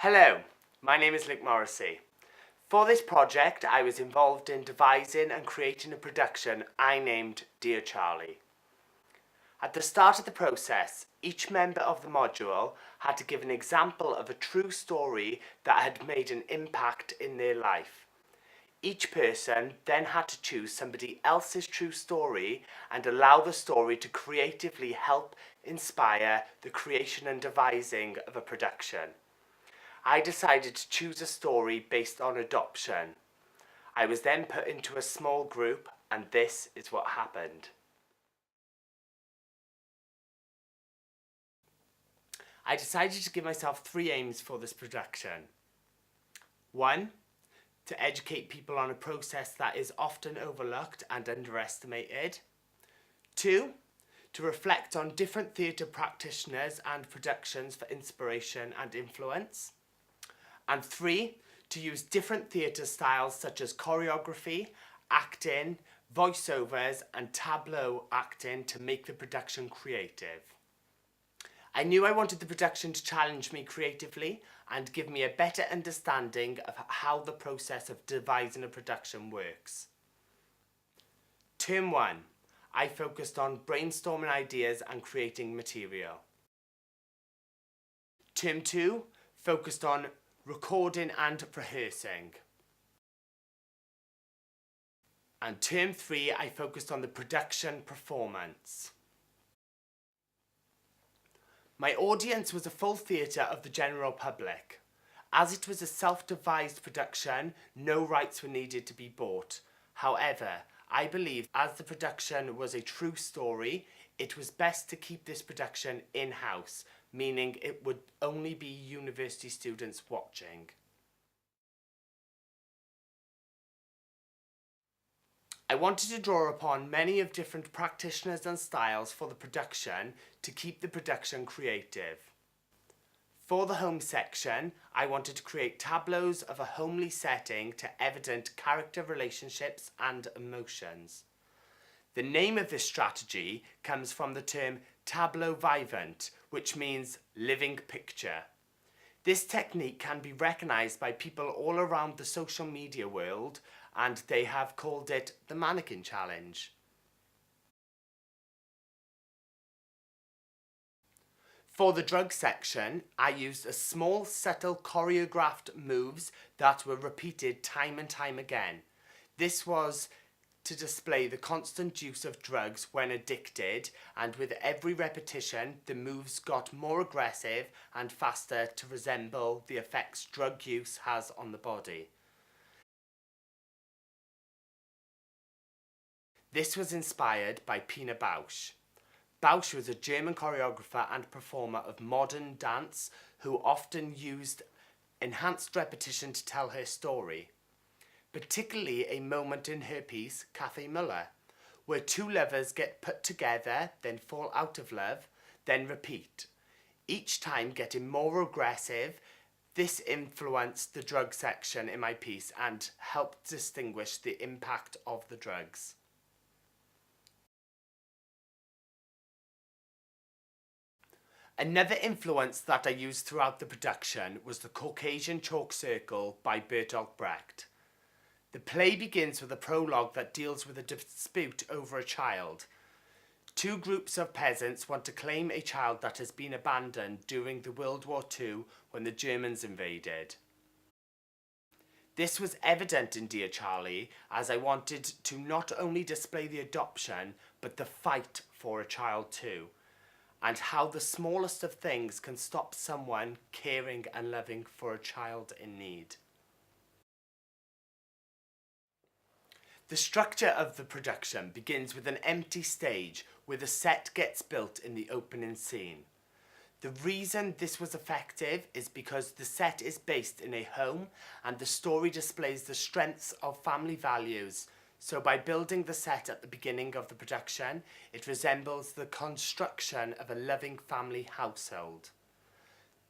Hello, my name is Morrissey. For this project, I was involved in devising and creating a production I named Dear Charlie. At the start of the process, each member of the module had to give an example of a true story that had made an impact in their life. Each person then had to choose somebody else's true story and allow the story to creatively help inspire the creation and devising of a production. I decided to choose a story based on adoption. I was then put into a small group, and this is what happened. I decided to give myself 3 aims for this production. 1. To educate people on a process that is often overlooked and underestimated. 2. To reflect on different theatre practitioners and productions for inspiration and influence. And 3, to use different theatre styles such as choreography, acting, voiceovers and tableau acting to make the production creative. I knew I wanted the production to challenge me creatively and give me a better understanding of how the process of devising a production works. Term 1, I focused on brainstorming ideas and creating material. Term 2, focused on recording and rehearsing. And term 3, I focused on the production performance. My audience was a full theatre of the general public. As it was a self-devised production, no rights were needed to be bought. However, I believed as the production was a true story, it was best to keep this production in-house, meaning it would only be university students watching. I wanted to draw upon many of different practitioners and styles for the production to keep the production creative. For the home section, I wanted to create tableaus of a homely setting to evident character relationships and emotions. The name of this strategy comes from the term tableau vivant, which means living picture. This technique can be recognised by people all around the social media world, and they have called it the mannequin challenge. For the drug section, I used a small, subtle choreographed moves that were repeated time and time again. This was to display the constant use of drugs when addicted, and with every repetition the moves got more aggressive and faster to resemble the effects drug use has on the body. This was inspired by Pina Bausch. Bausch was a German choreographer and performer of modern dance who often used enhanced repetition to tell her story. Particularly a moment in her piece, Café Muller, where 2 lovers get put together, then fall out of love, then repeat, each time getting more aggressive. This influenced the drug section in my piece and helped distinguish the impact of the drugs. Another influence that I used throughout the production was the Caucasian Chalk Circle by Bertolt Brecht. The play begins with a prologue that deals with a dispute over a child. 2 groups of peasants want to claim a child that has been abandoned during the World War II when the Germans invaded. This was evident in Dear Charlie, as I wanted to not only display the adoption, but the fight for a child too, and how the smallest of things can stop someone caring and loving for a child in need. The structure of the production begins with an empty stage where the set gets built in the opening scene. The reason this was effective is because the set is based in a home and the story displays the strengths of family values. So by building the set at the beginning of the production, it resembles the construction of a loving family household.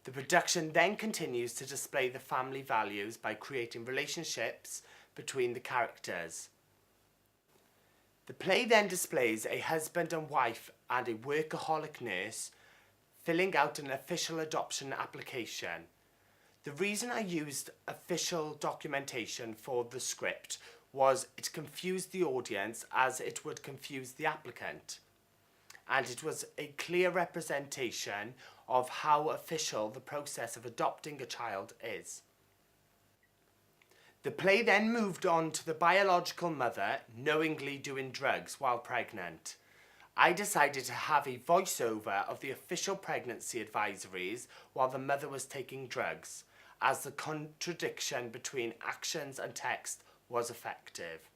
The production then continues to display the family values by creating relationships between the characters. The play then displays a husband and wife and a workaholic nurse filling out an official adoption application. The reason I used official documentation for the script was it confused the audience as it would confuse the applicant. And it was a clear representation of how official the process of adopting a child is. The play then moved on to the biological mother knowingly doing drugs while pregnant. I decided to have a voiceover of the official pregnancy advisories while the mother was taking drugs, as the contradiction between actions and text was effective.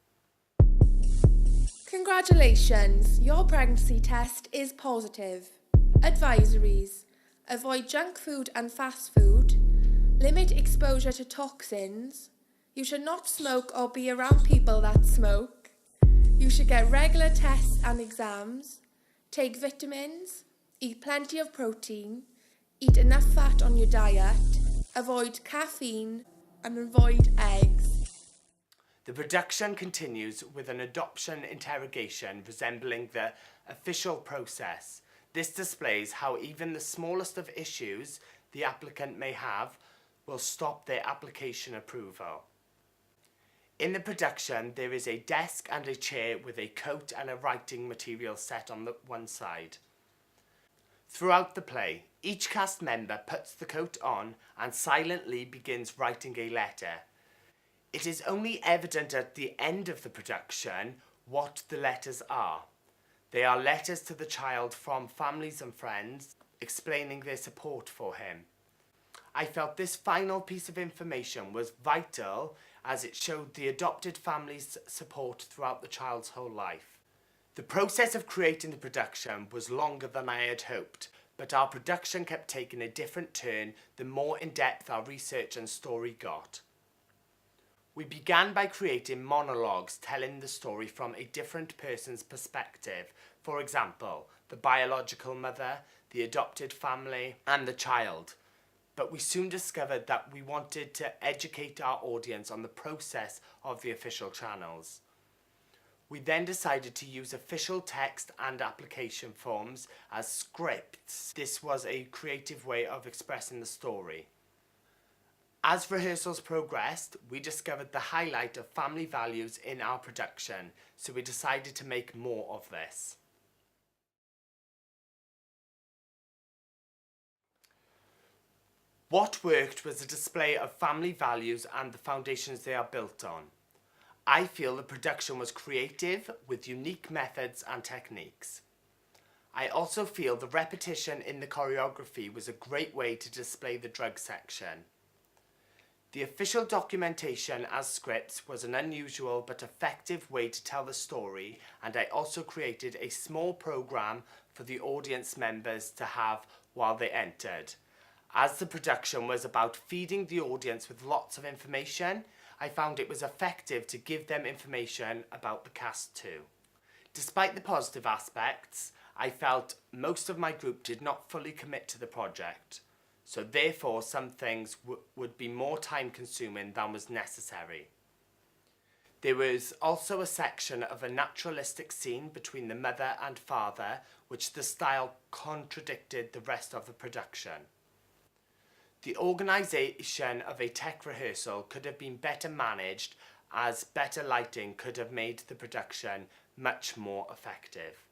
Congratulations, your pregnancy test is positive. Advisories: avoid junk food and fast food, limit exposure to toxins, you should not smoke or be around people that smoke, you should get regular tests and exams, take vitamins, eat plenty of protein, eat enough fat on your diet, avoid caffeine, and avoid eggs. The production continues with an adoption interrogation resembling the official process. This displays how even the smallest of issues the applicant may have will stop their application approval. In the production, there is a desk and a chair with a coat and a writing material set on the one side. Throughout the play, each cast member puts the coat on and silently begins writing a letter. It is only evident at the end of the production what the letters are. They are letters to the child from families and friends explaining their support for him. I felt this final piece of information was vital as it showed the adopted family's support throughout the child's whole life. The process of creating the production was longer than I had hoped, but our production kept taking a different turn the more in-depth our research and story got. We began by creating monologues telling the story from a different person's perspective. For example, the biological mother, the adopted family, and the child. But we soon discovered that we wanted to educate our audience on the process of the official channels. We then decided to use official text and application forms as scripts. This was a creative way of expressing the story. As rehearsals progressed, we discovered the highlight of family values in our production, so we decided to make more of this. What worked was a display of family values and the foundations they are built on. I feel the production was creative with unique methods and techniques. I also feel the repetition in the choreography was a great way to display the drug section. The official documentation as scripts was an unusual but effective way to tell the story, and I also created a small program for the audience members to have while they entered. As the production was about feeding the audience with lots of information, I found it was effective to give them information about the cast too. Despite the positive aspects, I felt most of my group did not fully commit to the project. So therefore some things would be more time consuming than was necessary. There was also a section of a naturalistic scene between the mother and father, which the style contradicted the rest of the production. The organisation of a tech rehearsal could have been better managed, as better lighting could have made the production much more effective.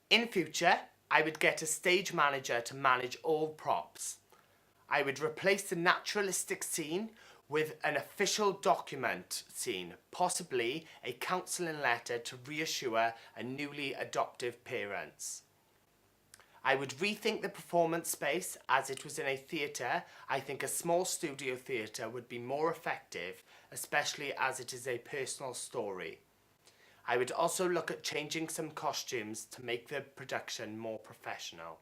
In future, I would get a stage manager to manage all props. I would replace the naturalistic scene with an official document scene, possibly a counselling letter to reassure a newly adoptive parents. I would rethink the performance space as it was in a theatre. I think a small studio theatre would be more effective, especially as it is a personal story. I would also look at changing some costumes to make the production more professional.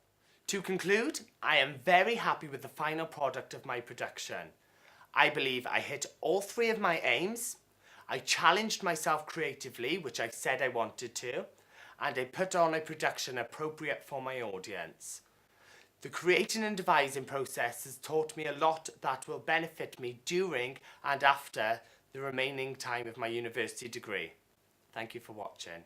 To conclude, I am very happy with the final product of my production. I believe I hit all three of my aims. I challenged myself creatively, which I said I wanted to, and I put on a production appropriate for my audience. The creating and devising process has taught me a lot that will benefit me during and after the remaining time of my university degree. Thank you for watching.